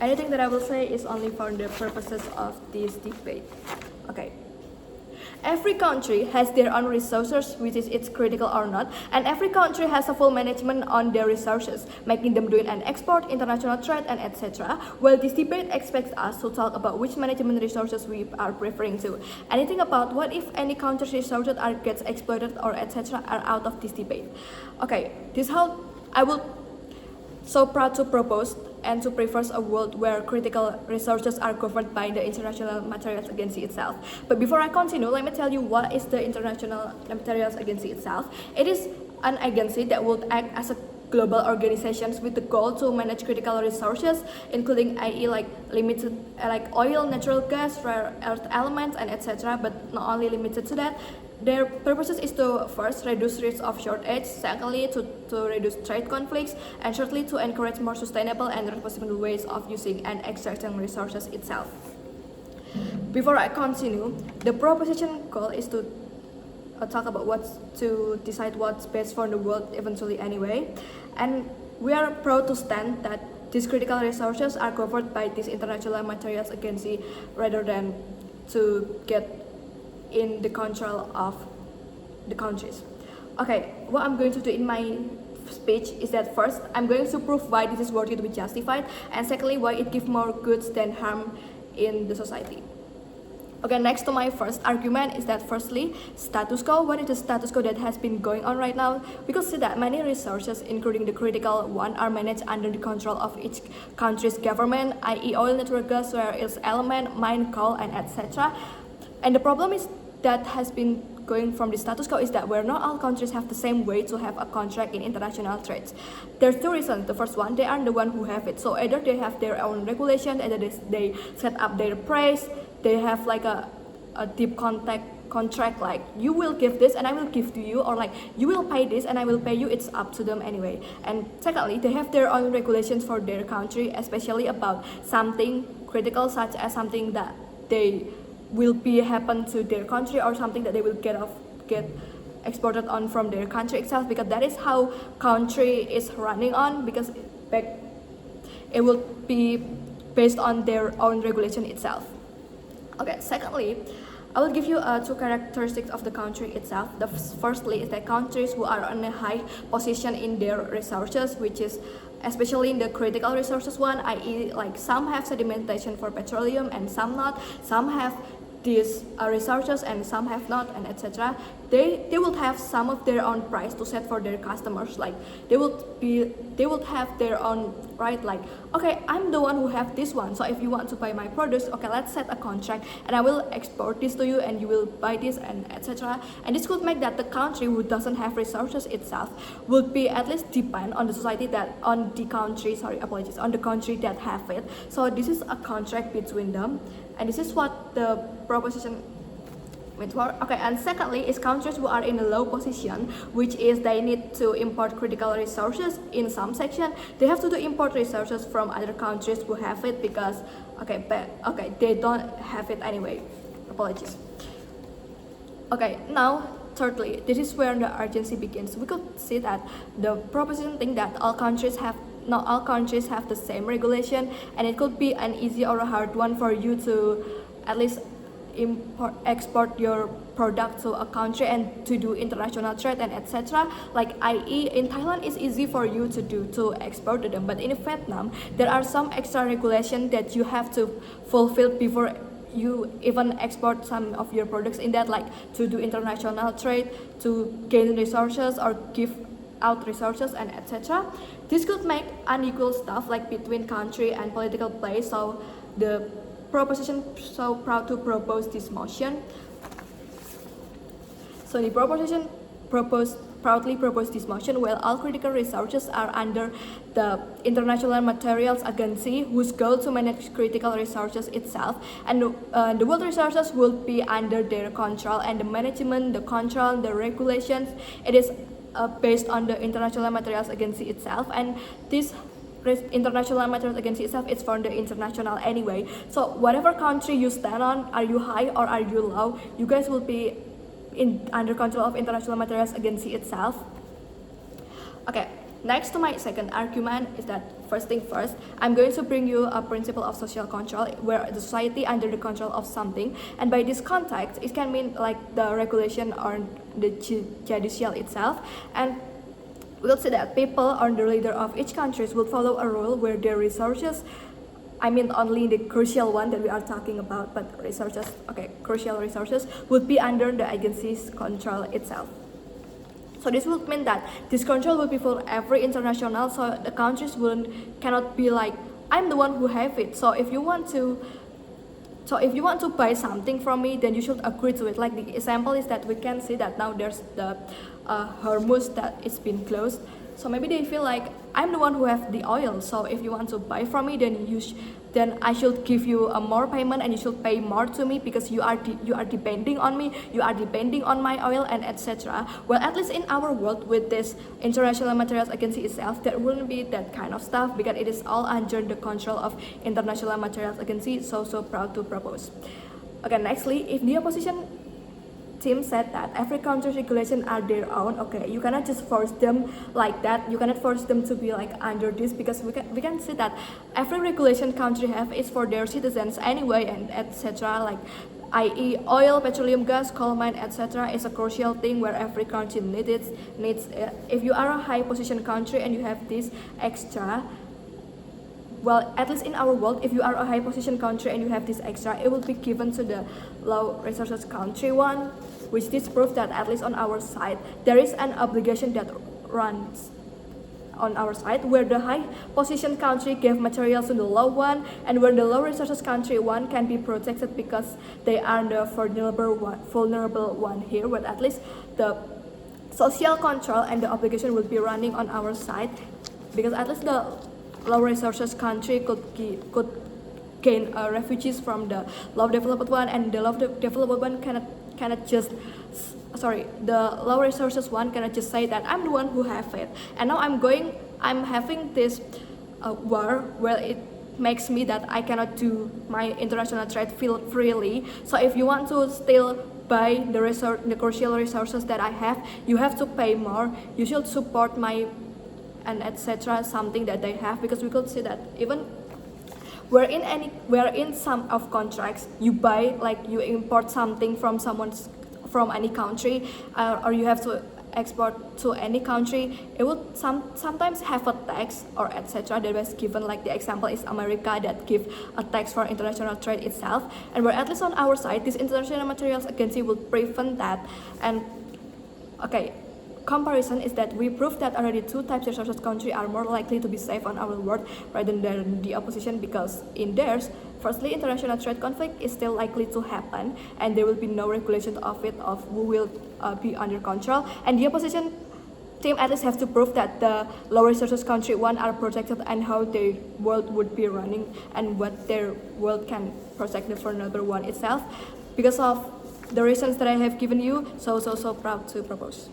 anything that I will say is only for the purposes of this debate. Okay. Every country has their own resources, which is it's critical or not, and every country has a full management on their resources, making them doing an export, international trade, and etc. Well, this debate expects us to talk about which management resources we are preferring to. Anything about what if any country's resources are gets exploited or etc. are out of this debate. Okay, this how I will so proud to propose and to prefer a world where critical resources are governed by the International Materials Agency itself. But before I continue, let me tell you what is the International Materials Agency itself. It is an agency that would act as a global organizations with the goal to manage critical resources, including i.e. like limited like oil, natural gas, rare earth elements, and etc. But not only limited to that. Their purposes is to first reduce risk of shortage, secondly to reduce trade conflicts, and thirdly to encourage more sustainable and responsible ways of using and extracting resources itself. Before I continue, the proposition goal is to talk about to decide what's best for the world eventually anyway, and we are proud to stand that these critical resources are covered by this International Materials Agency rather than to get in the control of the countries. Okay, what I'm going to do in my speech is that first, I'm going to prove why this is worthy to be justified, and secondly, why it gives more goods than harm in the society. Okay, next to my first argument is that firstly, status quo. What is the status quo that has been going on right now? We could see that many resources, including the critical one, are managed under the control of each country's government, i.e. oil, natural gas, rare earth element, mine, coal, and etc. And the problem is that has been going from the status quo is that where not all countries have the same way to have a contract in international trades. There's two reasons. The first one, they are the one who have it. So either they have their own regulation, either they set up their price, they have like a deep contract like you will give this and I will give to you, or like you will pay this and I will pay you. It's up to them anyway. And secondly, they have their own regulations for their country, especially about something critical such as something that they will be happen to their country or something that they will get exported on from their country itself, because that is how country is running on, because it will be based on their own regulation itself. Okay, secondly, I will give you two characteristics of the country itself. The firstly is that countries who are on a high position in their resources, which is especially in the critical resources one, i.e. like some have sedimentation for petroleum and some not, some have these resources and some have not, and etc. They would have some of their own price to set for their customers. Like they would have their own right, like okay, I'm the one who have this one, so if you want to buy my products, okay, let's set a contract and I will export this to you and you will buy this, and etc. And this could make that the country who doesn't have resources itself would be at least depend on the society that on the country that have it. So this is a contract between them, and this is what the proposition meant for. Okay, and secondly is countries who are in a low position, which is they need to import critical resources in some section. They have to do import resources from other countries who have it because they don't have it anyway. Apologies. Okay, now thirdly, this is where the urgency begins. We could see that the proposition think that not all countries have the same regulation, and it could be an easy or a hard one for you to at least export your product to a country and to do international trade and etc. Like i.e. in Thailand it's easy for you to export to them, but in Vietnam there are some extra regulation that you have to fulfill before you even export some of your products in that, like to do international trade, to gain resources or give out resources and etc. This could make unequal stuff like between country and political play. So the proposition so proud to propose this motion. So the proposition proudly propose this motion. While all critical resources are under the International Materials Agency, whose goal to manage critical resources itself, and the world resources will be under their control, and the management, the control, the regulations, it is based on the International Materials Agency itself, and this International Materials Agency itself is for the international anyway. So whatever country you stand on, are you high or are you low, you guys will be under control of International Materials Agency itself. Okay, next to my second argument is that first thing first, I'm going to bring you a principle of social control where the society under the control of something, and by this context it can mean like the regulation or the judicial itself, and we'll see that people or the leader of each country will follow a rule where their resources, I mean only the crucial one that we are talking about, but resources, okay, crucial resources would be under the agency's control itself. So this would mean that this control will be for every international, so the countries cannot be like, I'm the one who have it. So if you want to buy something from me, then you should agree to it. Like the example is that we can see that now there's the Hormuz that it's been closed. So maybe they feel like I'm the one who have the oil. So if you want to buy from me, then then I should give you a more payment, and you should pay more to me because you are depending on me, you are depending on my oil, and etc. Well, at least in our world with this International Materials Agency itself, there wouldn't be that kind of stuff because it is all under the control of International Materials Agency. So proud to propose. Okay, nextly, if the opposition team said that every country's regulation are their own, okay, you cannot just force them like that. You cannot force them to be like under this, because we can see that every regulation country have is for their citizens anyway, and etc. Like i.e. oil, petroleum gas, coal mine, etc. is a crucial thing where every country needs it. If you are a high position country and you have this extra, well, at least in our world, if you are a high position country and you have this extra, it will be given to the low resources country one, which this proves that at least on our side, there is an obligation that runs on our side, where the high position country gave materials to the low one, and where the low resources country one can be protected because they are the vulnerable one here, but at least the social control and the obligation will be running on our side, because at least the low resources country could gain refugees from the low developed one, and the low developed one cannot just the low resources one cannot just say that I'm the one who have it, and now I'm having this war where it makes me that I cannot do my international trade freely. So if you want to still buy the crucial resources that I have, you have to pay more. You should support my and etc. something that they have, because we could see that even where in some of contracts you buy, like you import something from any country, or you have to export to any country, it would sometimes have a tax or etc. that was given. Like the example is America that give a tax for international trade itself, and where at least on our side this International Materials Agency will prevent that. And okay, comparison is that we prove that already two types of resources country are more likely to be safe on our world rather than the opposition, because in theirs, firstly, international trade conflict is still likely to happen, and there will be no regulation of it, of who will be under control, and the opposition team at least have to prove that the low resources country one are protected, and how their world would be running, and what their world can protect the vulnerable one itself. Because of the reasons that I have given you, so proud to propose.